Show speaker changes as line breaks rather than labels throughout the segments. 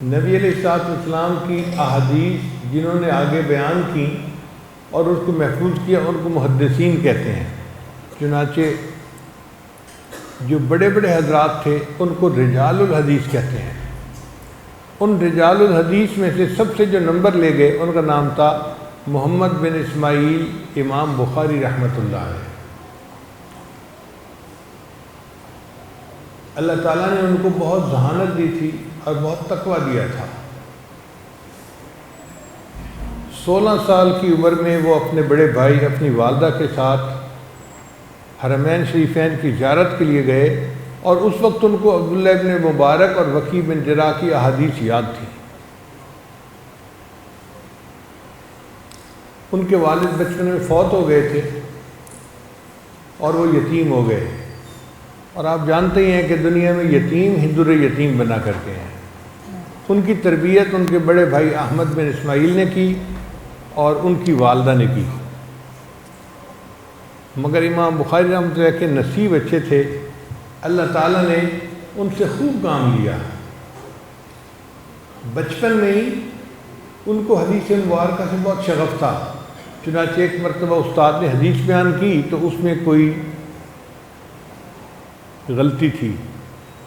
نبی علیہ السلام کی احادیث جنہوں نے آگے بیان کی اور اس کو محفوظ کیا ان کو محدثین کہتے ہیں۔ چنانچہ جو بڑے بڑے حضرات تھے ان کو رجال الحدیث کہتے ہیں۔ ان رجال الحدیث میں سے سب سے جو نمبر لے گئے ان کا نام تھا محمد بن اسماعیل امام بخاری رحمۃ اللہ علیہ۔ اللہ تعالیٰ نے ان کو بہت ذہانت دی تھی اور بہت تقویٰ دیا تھا۔ 16 سال کی عمر میں وہ اپنے بڑے بھائی اپنی والدہ کے ساتھ حرمین شریفین کی زیارت کے لیے گئے اور اس وقت ان کو عبداللہ ابن مبارک اور وکیع بن جراح کی احادیث یاد تھی۔ ان کے والد بچپن میں فوت ہو گئے تھے اور وہ یتیم ہو گئے، اور آپ جانتے ہی ہیں کہ دنیا میں یتیم ہی در یتیم بنا کرتے ہیں۔ ان کی تربیت ان کے بڑے بھائی احمد بن اسماعیل نے کی اور ان کی والدہ نے کی، مگر امام بخاری رحمۃ اللہ کے نصیب اچھے تھے، اللہ تعالیٰ نے ان سے خوب کام لیا۔ بچپن میں ہی ان کو حدیث مبارکہ سے بہت شغف تھا، چنانچہ ایک مرتبہ استاد نے حدیث بیان کی تو اس میں کوئی غلطی تھی،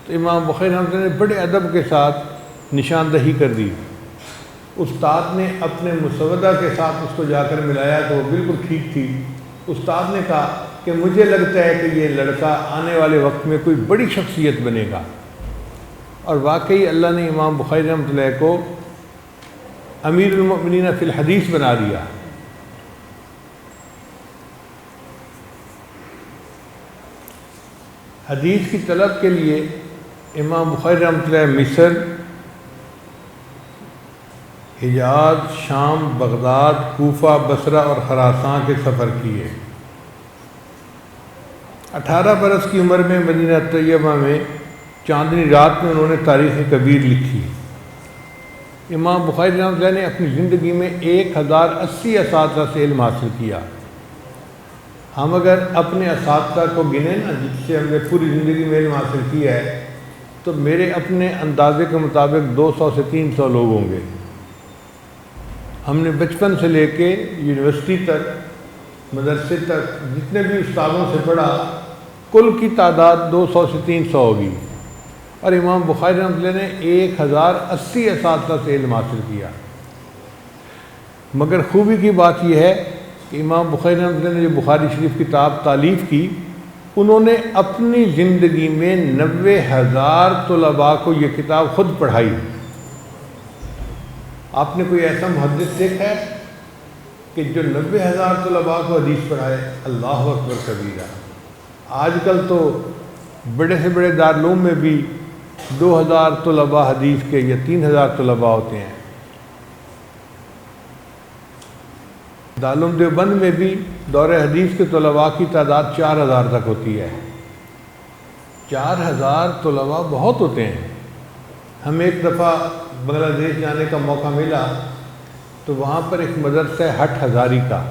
تو امام بخاری رحمۃ اللہ نے بڑے ادب کے ساتھ نشاندہی کر دی۔ استاد نے اپنے مسودہ کے ساتھ اس کو جا کر ملایا تو وہ بالکل ٹھیک تھی۔ استاد نے کہا کہ مجھے لگتا ہے کہ یہ لڑکا آنے والے وقت میں کوئی بڑی شخصیت بنے گا، اور واقعی اللہ نے امام بخاری رحمۃ اللہ کو امیر المؤمنین فی الحدیث بنا دیا۔ حدیث کی طلب کے لیے امام بخاری رحمۃ اللہ مصر، حجاز، شام، بغداد، کوفہ، بصرہ اور خراسان کے سفر کیے۔ 18 برس کی عمر میں مدینہ طیبہ میں چاندنی رات میں انہوں نے تاریخ کبیر لکھی۔ امام بخاری رحمۃ اللہ نے اپنی زندگی میں 1080 اساتذہ سے علم حاصل کیا۔ ہم اگر اپنے اساتذہ کو گنیں نا جس سے ہم نے پوری زندگی میں علم حاصل کیا ہے تو میرے اپنے اندازے کے مطابق 200 سے 300 لوگ ہوں گے۔ ہم نے بچپن سے لے کے یونیورسٹی تک، مدرسے تک جتنے بھی استادوں سے پڑھا، کل کی تعداد 200 سے 300 ہوگی، اور امام بخاری رحمۃ اللہ نے 1080 اساتذہ سے علم حاصل کیا۔ مگر خوبی کی بات یہ ہے کہ امام بخاری رحمۃ اللہ نے جو بخاری شریف کتاب تالیف کی، انہوں نے اپنی زندگی میں 90,000 طلباء کو یہ کتاب خود پڑھائی۔ آپ نے کوئی ایسا محدث دیکھا ہے کہ جو 90,000 طلباء کو حدیث پڑھائے؟ اللہ اکبر کبیرہ۔ آج کل تو بڑے سے بڑے دارالعلوم میں بھی 2,000 طلباء حدیث کے یا 3,000 طلباء ہوتے ہیں۔ دارالعلوم دیوبند میں بھی دور حدیث کے طلباء کی تعداد 4,000 تک ہوتی ہے۔ 4,000 طلباء بہت ہوتے ہیں۔ ہمیں ایک دفعہ بنگلہ دیش جانے کا موقع ملا تو وہاں پر ایک مدرسہ ہے ہٹھ ہزاری کا،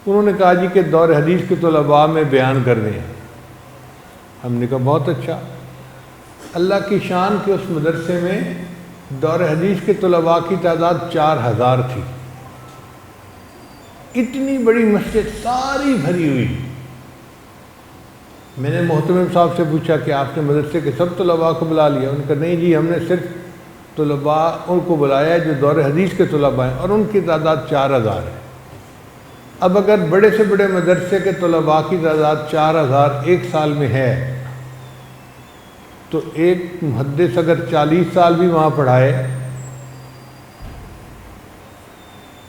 انہوں نے کہا جی کہ دور حدیث کے طلباء میں بیان کر دیں۔ ہم نے کہا بہت اچھا۔ اللہ کی شان کے اس مدرسے میں دور حدیث کے طلباء کی تعداد 4,000 تھی۔ اتنی بڑی مسجد ساری بھری ہوئی۔ میں نے محتمم صاحب سے پوچھا کہ آپ نے مدرسے کے سب طلباء کو بلا لیا؟ انہوں نے کہا نہیں جی، ہم نے صرف طلباء ان کو بلایا جو دور حدیث کے طلباء ہیں، اور ان کی تعداد 4,000 ہے۔ اب اگر بڑے سے بڑے مدرسے کے طلباء کی تعداد 4,000 ایک سال میں ہے تو ایک محدث اگر 40 سال بھی وہاں پڑھائے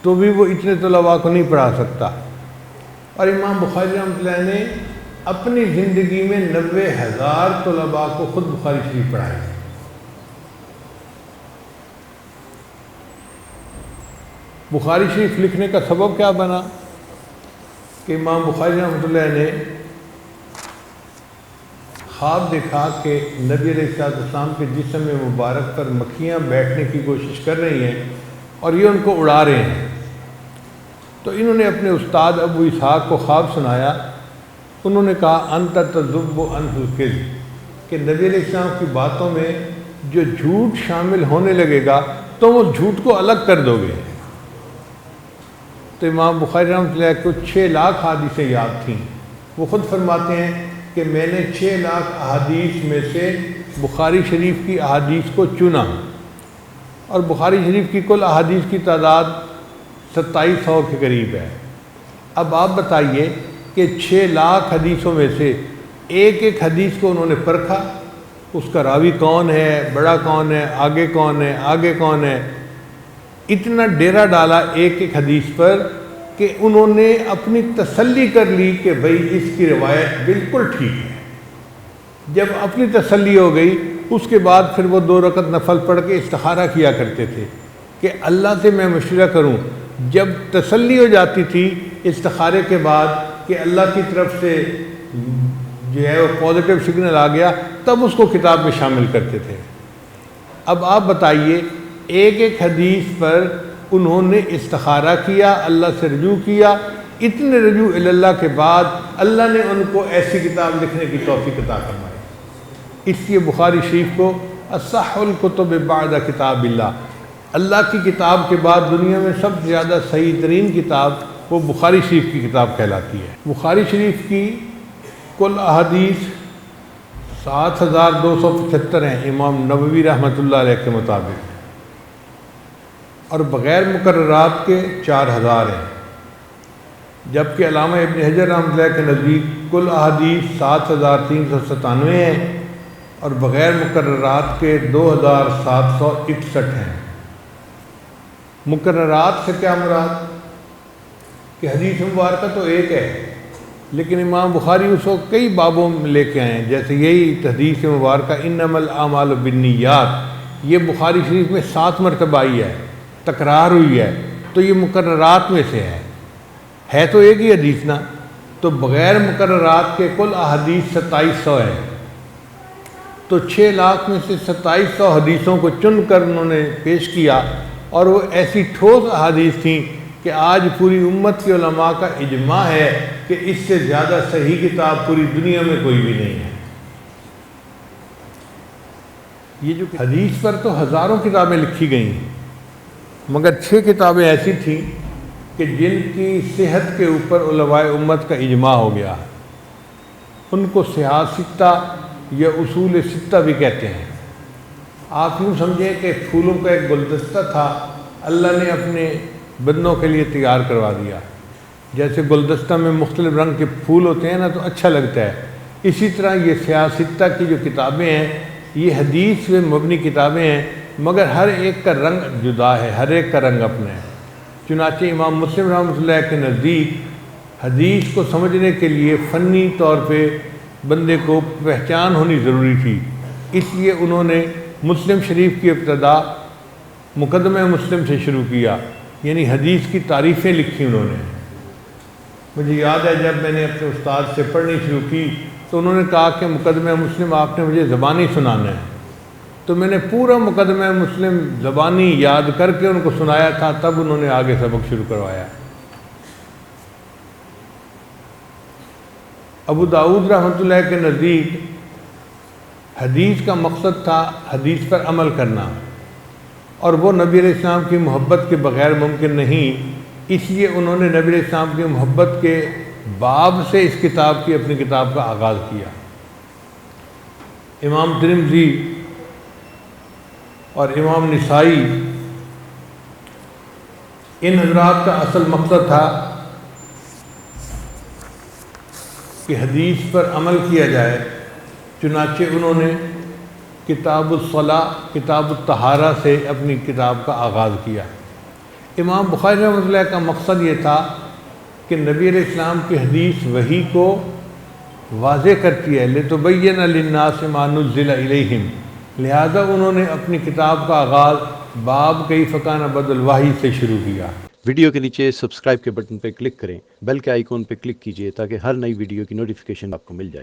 تو بھی وہ اتنے طلباء کو نہیں پڑھا سکتا۔ اور امام بخاری رحمۃ اللہ نے اپنی زندگی میں 90,000 طلباء کو خود بخاری شریف پڑھائے۔ بخاری شریف لکھنے کا سبب کیا بنا کہ امام بخاری رحمۃ اللہ نے خواب دیکھا کہ نبی علیہ السلام کے جسم مبارک پر مکھیاں بیٹھنے کی کوشش کر رہی ہیں اور یہ ان کو اڑا رہے ہیں۔ تو انہوں نے اپنے استاد ابو اسحاق کو خواب سنایا۔ انہوں نے کہا انت تذب عنہ الکذب، کہ نبی علیہ السلام کی باتوں میں جو جھوٹ شامل ہونے لگے گا تو وہ جھوٹ کو الگ کر دو گے۔ تو امام بخاری رحمۃ اللہ علیہ کو 6 لاکھ حدیثیں یاد تھیں۔ وہ خود فرماتے ہیں کہ میں نے 6 لاکھ احادیث میں سے بخاری شریف کی احادیث کو چنا، اور بخاری شریف کی کل احادیث کی تعداد 2700 کے قریب ہے۔ اب آپ بتائیے کہ 6 لاکھ حدیثوں میں سے ایک ایک حدیث کو انہوں نے پرکھا، اس کا راوی کون ہے، بڑا کون ہے، آگے کون ہے، آگے کون ہے، اتنا ڈیرا ڈالا ایک ایک حدیث پر کہ انہوں نے اپنی تسلی کر لی کہ بھئی اس کی روایت بالکل ٹھیک ہے۔ جب اپنی تسلی ہو گئی، اس کے بعد پھر وہ 2 رکعت نفل پڑھ کے استخارہ کیا کرتے تھے کہ اللہ سے میں مشورہ کروں۔ جب تسلی ہو جاتی تھی استخارے کے بعد کہ اللہ کی طرف سے جو ہے وہ پازیٹیو سگنل آ گیا، تب اس کو کتاب میں شامل کرتے تھے۔ اب آپ بتائیے، ایک ایک حدیث پر انہوں نے استخارہ کیا، اللہ سے رجوع کیا، اتنے رجوع اللہ کے بعد اللہ نے ان کو ایسی کتاب لکھنے کی توفیق عطا فرمائی۔ اس لیے بخاری شریف کو اصح الکتب بعد کتاب اللہ کی کتاب کے بعد دنیا میں سب سے زیادہ صحیح ترین کتاب وہ بخاری شریف کی کتاب کہلاتی ہے۔ بخاری شریف کی کل احادیث 7275 ہیں امام نووی رحمۃ اللہ علیہ کے مطابق، اور بغیر مقررات کے 4000 ہیں، جبکہ علامہ ابن حجر رحمۃ اللہ کے نزدیک کل احادیث 7397 ہیں اور بغیر مقررات کے 2761 ہیں۔ مقررات سے کیا مراد؟ کہ حدیث مبارکہ تو ایک ہے، لیکن امام بخاری اس کو کئی بابوں میں لے کے آئے ہیں، جیسے یہی حدیث مبارکہ انما الاعمال بالنیات، یہ بخاری شریف میں 7 مرتبہ آئی ہے، تکرار ہوئی ہے، تو یہ مقررات میں سے ہے تو ایک ہی حدیث نا۔ تو بغیر مقررات کے کل احادیث 2700 ہیں، تو 6 لاکھ میں سے 2700 حدیثوں کو چن کر انہوں نے پیش کیا، اور وہ ایسی ٹھوس احادیث تھیں کہ آج پوری امت کے علماء کا اجماع ہے کہ اس سے زیادہ صحیح کتاب پوری دنیا میں کوئی بھی نہیں ہے۔ یہ جو حدیث پر تو ہزاروں کتابیں لکھی گئیں، مگر 6 کتابیں ایسی تھیں کہ جن کی صحت کے اوپر علماء امت کا اجماع ہو گیا، ان کو صحاح ستہ یا اصول ستہ بھی کہتے ہیں۔ آپ یوں سمجھیں کہ پھولوں کا ایک گلدستہ تھا، اللہ نے اپنے بندوں کے لیے تیار کروا دیا۔ جیسے گلدستہ میں مختلف رنگ کے پھول ہوتے ہیں نا تو اچھا لگتا ہے، اسی طرح یہ صحاح ستہ کی جو کتابیں ہیں یہ حدیث پہ مبنی کتابیں ہیں، مگر ہر ایک کا رنگ جدا ہے، ہر ایک کا رنگ اپنا ہے۔ چنانچہ امام مسلم رحمۃ اللہ کے نزدیک حدیث کو سمجھنے کے لیے فنی طور پہ بندے کو پہچان ہونی ضروری تھی، اس لیے انہوں نے مسلم شریف کی ابتدا مقدمہ مسلم سے شروع کیا، یعنی حدیث کی تعریفیں لکھی انہوں نے۔ مجھے یاد ہے جب میں نے اپنے استاد سے پڑھنی شروع کی تو انہوں نے کہا کہ مقدمہ مسلم آپ نے مجھے زبانی سنانا ہے، تو میں نے پورا مقدمہ مسلم زبانی یاد کر کے ان کو سنایا تھا، تب انہوں نے آگے سبق شروع کروایا۔ ابو داؤد رحمۃ اللہ کے نزدیک حدیث کا مقصد تھا حدیث پر عمل کرنا، اور وہ نبی علیہ السلام کی محبت کے بغیر ممکن نہیں، اس لیے انہوں نے نبی علیہ السلام کی محبت کے باب سے اس کتاب کی اپنی کتاب کا آغاز کیا۔ امام ترمذی اور امام نسائی، ان حضرات کا اصل مقصد تھا کہ حدیث پر عمل کیا جائے، چنانچہ انہوں نے کتاب الصلاۃ، کتاب الطہارہ سے اپنی کتاب کا آغاز کیا۔ امام بخاری رحمۃ اللہ کا مقصد یہ تھا کہ نبی علیہ السلام کی حدیث وحی کو واضح کرتی ہے، لِتُبَيِّنَ لِلنَّاسِ مَا نُزِّلَ إِلَيْهِمْ، لہذا انہوں نے اپنی کتاب کا آغاز باب کیف کان بدء الوحی سے شروع کیا۔
ویڈیو کے نیچے سبسکرائب کے بٹن پہ کلک کریں، بیل کے آئیکن پہ کلک کیجئے تاکہ ہر نئی ویڈیو کی نوٹیفیکیشن آپ کو مل جائے۔